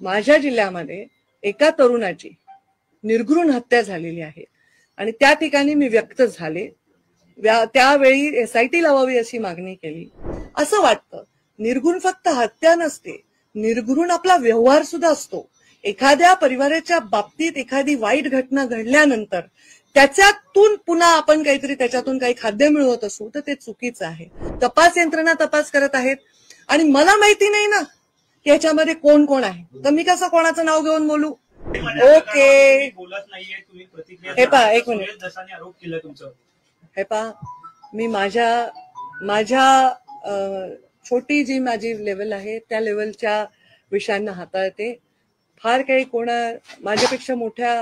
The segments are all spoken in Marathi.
माझ्या जिल्ह्यामध्ये एका तरुणाची निर्घृण हत्या झालेली आहे आणि त्या ठिकाणी मी व्यक्त झाले. त्यावेळी SIT लावावी अशी मागणी केली. असं वाटतं निर्घृण फक्त हत्या नसते, निर्घृण आपला व्यवहार सुद्धा असतो. एखाद्या परिवाराच्या बाबतीत एखादी वाईट घटना घडल्यानंतर त्याच्यातून पुन्हा आपण काहीतरी त्याच्यातून काही खाद्य मिळवत असू तर ते चुकीचं आहे. तपास यंत्रणा तपास करत आहेत आणि मला माहिती नाही ना की याच्यामध्ये कोण कोण आहे, तर मी कसं कोणाचं नाव घेऊन बोलू? ओके, हे पहा एक मिनिट, हे पहा मी माझ्या छोटी जी माझी लेवल आहे त्या लेवलच्या विषयांना हाताळते. फार काही माझ्यापेक्षा मोठ्या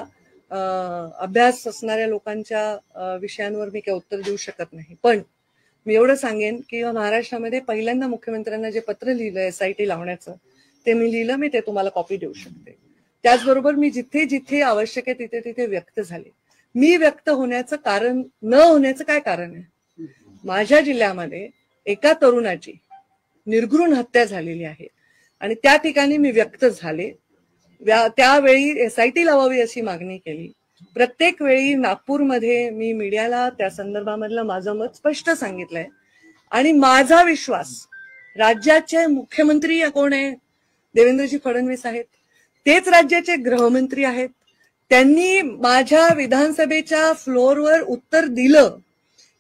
अभ्यास असणाऱ्या लोकांच्या विषयांवर मी काही उत्तर देऊ शकत नाही. पण मी एवढं सांगेन की महाराष्ट्रामध्ये पहिल्यांदा मुख्यमंत्र्यांना जे पत्र लिहिलं SIT लावण्याचं ते मी लिहिलं, मी ते तुम्हाला कॉपी देऊ शकते. त्याचबरोबर मी जिथे जिथे आवश्यक आहे तिथे तिथे व्यक्त झाले. मी व्यक्त होण्याचं कारण न होण्याचं काय कारण आहे? माझ्या जिल्ह्यामध्ये एका तरुणाची निर्घृण हत्या झालेली आहे आणि त्या ठिकाणी मी व्यक्त झाले. त्यावेळी SIT लावावी अशी मागणी केली. प्रत्येक वेळी नागपूरमध्ये मी मीडियाला त्या संदर्भामधलं माझं मत स्पष्ट सांगितलंय आणि माझा विश्वास राज्याचे मुख्यमंत्री कोण आहे? देवेंद्रजी फडणवीस आहेत. तेच राज्याचे गृहमंत्री आहेत. त्यांनी माझ्या विधानसभेच्या फ्लोअरवर उत्तर दिलं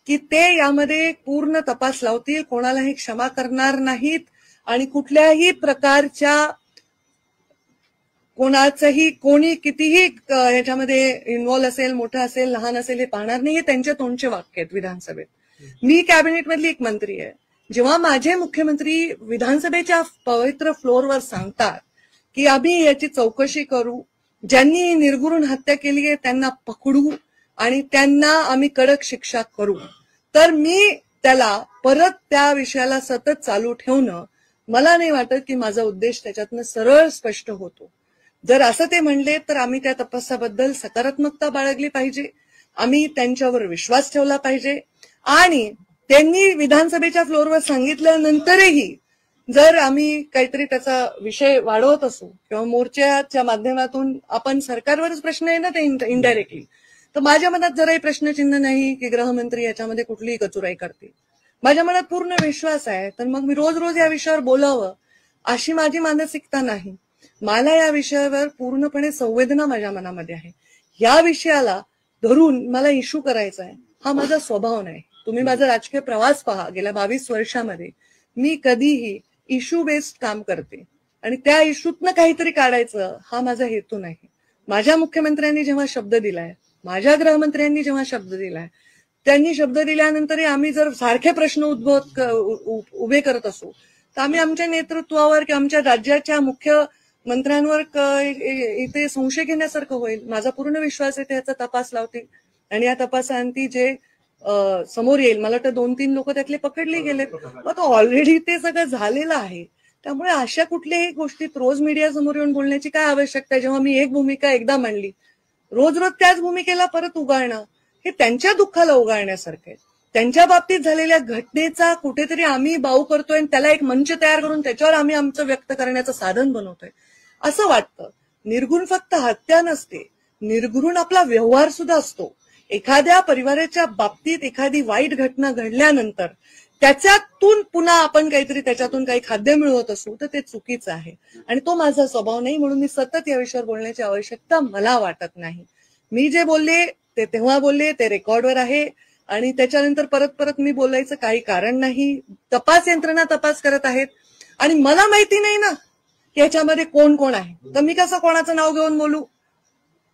की ते यामध्ये पूर्ण तपास लावतील, कोणालाही क्षमा करणार नाहीत आणि कुठल्याही प्रकारच्या कोणी कितीही ह्याच्यामध्ये इन्व्हॉल्व असेल, मोठा असेल, लहान असेल, हे पाहणार नाही. हे त्यांच्या तोंडचे वाक्य आहेत विधानसभेत. मी कॅबिनेट मधली एक मंत्री आहे. जेव्हा माझे मुख्यमंत्री विधानसभेच्या पवित्र फ्लोअरवर सांगतात की आम्ही याची चौकशी करू, ज्यांनी निर्घृण हत्या केली आहे त्यांना पकडू आणि त्यांना आम्ही कडक शिक्षा करू, तर मी त्याला परत त्या विषयाला सतत चालू ठेवणं, मला नाही वाटत की माझा उद्देश त्याच्यातनं सरळ स्पष्ट होतो. जर असं ते म्हणले तर आम्ही त्या तपासाबद्दल सकारात्मकता बाळगली पाहिजे, आम्ही त्यांच्यावर विश्वास ठेवला पाहिजे आणि त्यांनी विधानसभेच्या फ्लोअरवर सांगितल्यानंतरही जर आम्ही काहीतरी त्याचा विषय वाढवत असू किंवा मोर्चाच्या माध्यमातून आपण सरकारवरच प्रश्न आहे ना ते इनडायरेक्टली, तर माझ्या मनात जराही प्रश्नचिन्ह नाही की गृहमंत्री याच्यामध्ये कुठलीही कचुराई करतील. माझ्या मनात पूर्ण विश्वास आहे. तर मग मी रोज रोज या विषयावर बोलावं अशी माझी मानसिकता नाही. मला या विषयावर पूर्णपणे संवेदना माझ्या मनामध्ये आहे. या विषयाला धरून मला इश्यू करायचा आहे हा माझा स्वभाव नाही. तुम्ही माझा राजकीय प्रवास पहा, गेल्या 22 वर्षामध्ये मी कधीही इश्यू बेस्ड काम करते आणि त्या इश्यूतनं काहीतरी काढायचं हा माझा हेतू नाही. माझ्या मुख्यमंत्र्यांनी जेव्हा शब्द दिलाय, माझ्या गृहमंत्र्यांनी जेव्हा शब्द दिलाय, त्यांनी शब्द दिल्यानंतर आम्ही जर सारखे प्रश्न उभे करत असू तर आम्ही आमच्या नेतृत्वावर किंवा आमच्या राज्याच्या मुख्य मंत्र्यांवर इथे संशय घेण्यासारखं होईल. माझा पूर्ण विश्वास आहे त्याचा तपास लावतील आणि या तपासांती जे समोर येईल, मला वाटतं 2-3 लोक त्यातले पकडले गेले, तो ऑलरेडी ते सगळं झालेलं आहे. त्यामुळे अशा कुठल्याही गोष्टीत रोज मीडिया समोर येऊन बोलण्याची काय आवश्यकता आहे? जेव्हा मी एक भूमिका एकदा मांडली, रोज रोज त्याच भूमिकेला परत उगाळणं हे त्यांच्या दुःखाला उगाळण्यासारखं आहे. त्यांच्या बाबतीत झालेल्या घटनेचा कुठेतरी आम्ही बाऊ करतोय आणि त्याला एक मंच तयार करून त्याच्यावर आम्ही आमचं व्यक्त करण्याचं साधन बनवतोय असं वाटतं. निर्घृण फक्त हत्या नसते, निर्घृण आपला व्यवहार सुद्धा असतो. एखाद्या परिवाराच्या बाबतीत एखादी वाईट घटना घडल्यानंतर त्याच्यातून पुन्हा आपण काहीतरी त्याच्यातून काही खाद्य मिळवत असू तर ते चुकीचं आहे आणि तो माझा स्वभाव नाही. म्हणून मी सतत या विषयावर बोलण्याची आवश्यकता मला वाटत नाही. मी जे बोलले ते तेव्हा बोलले, ते रेकॉर्डवर आहे आणि त्याच्यानंतर परत परत मी बोलायचं काही कारण नाही. तपास यंत्रणा तपास करत आहेत आणि मला माहिती नाही ना की याच्यामध्ये कोण कोण आहे, तर मी कसं कोणाचं नाव घेऊन बोलू?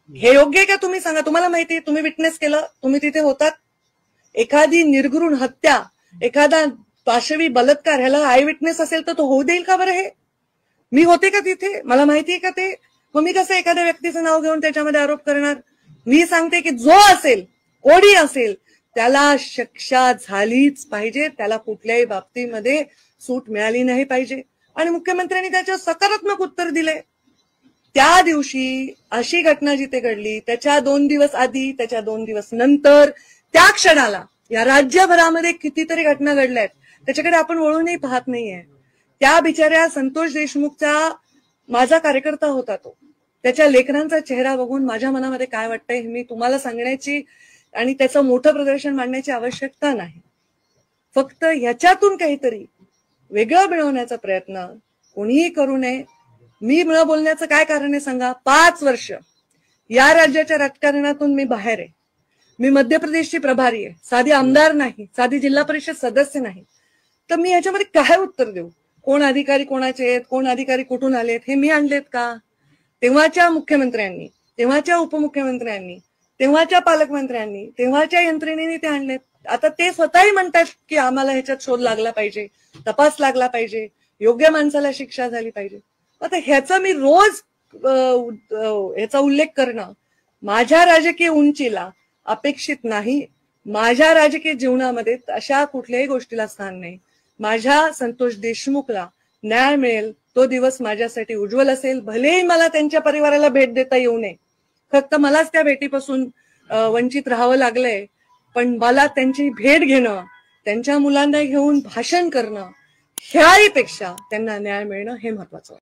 हे योग्य आहे का? तुम्ही सांगा. तुम्हाला माहिती आहे, तुम्ही विटनेस केलं, तुम्ही तिथे होतात. एखादी निर्घृण हत्या, एखादा पाशवी बलात्कार, ह्याला आय विटनेस असेल तर तो होऊ देईल का बरं? हे मी होते का तिथे? मला माहिती आहे का ते? मग मी कसं एखाद्या व्यक्तीचं नाव घेऊन त्याच्यामध्ये आरोप करणार? मी सांगते की जो असेल, कोणी असेल, त्याला शिक्षा झालीच पाहिजे, त्याला कुठल्याही बाबतीमध्ये सूट मिळाली नाही पाहिजे आणि मुख्यमंत्र्यांनी त्याच्यावर सकारात्मक उत्तर दिले. त्या दिवशी अशी घटना जिथे घडली त्याच्या 2 दिवस आधी, त्याच्या 2 दिवस नंतर, त्या क्षणाला या राज्यभरामध्ये कितीतरी घटना घडल्यात, त्याच्याकडे आपण वळूनही पाहत नाहीये. त्या बिचाऱ्या संतोष देशमुखचा माझा कार्यकर्ता होता तो. त्याच्या लेकरांचा चेहरा बघून माझ्या मनामध्ये काय वाटतंय हे मी तुम्हाला सांगण्याची आणि त्याचं मोठं प्रदर्शन मांडण्याची आवश्यकता नाही. फक्त ह्याच्यातून काहीतरी वेगळं मिळवण्याचा प्रयत्न कोणीही करू नये. मी न बोलण्याचं काय कारण आहे सांगा? 5 वर्ष या राज्याच्या राजकारणातून मी बाहेर आहे. मी मध्य प्रदेशची प्रभारी आहे, साधी आमदार नाही, साधी जिल्हा परिषद सदस्य नाही. तर मी ह्याच्यामध्ये काय उत्तर देऊ? कोण अधिकारी कोणाचे आहेत, कोण अधिकारी कुठून आलेत, हे मी आणलेत का? तेव्हाच्या मुख्यमंत्र्यांनी, तेव्हाच्या उपमुख्यमंत्र्यांनी, तेव्हाच्या पालकमंत्र्यांनी, तेव्हाच्या यंत्रणेने ते आणलेत. आता ते स्वतःही म्हणतात की आम्हाला ह्याच्यात शोध लागला पाहिजे, तपास लागला पाहिजे, योग्य माणसाला शिक्षा झाली पाहिजे. आता ह्याचा मी रोज ह्याचा उल्लेख करणं माझ्या राजकीय उंचीला अपेक्षित नाही. माझ्या राजकीय जीवनामध्ये अशा कुठल्याही गोष्टीला स्थान नाही. माझ्या संतोष देशमुखला न्याय मिळेल तो दिवस माझ्यासाठी उज्ज्वल असेल. भलेही मला त्यांच्या परिवाराला भेट देता येऊ नये, फक्त मलाच त्या भेटीपासून वंचित राहावं लागलंय, पण मला त्यांची भेट घेणं, त्यांच्या मुलांना घेऊन भाषण करणं, ह्याहीपेक्षा त्यांना न्याय मिळणं हे महत्वाचं.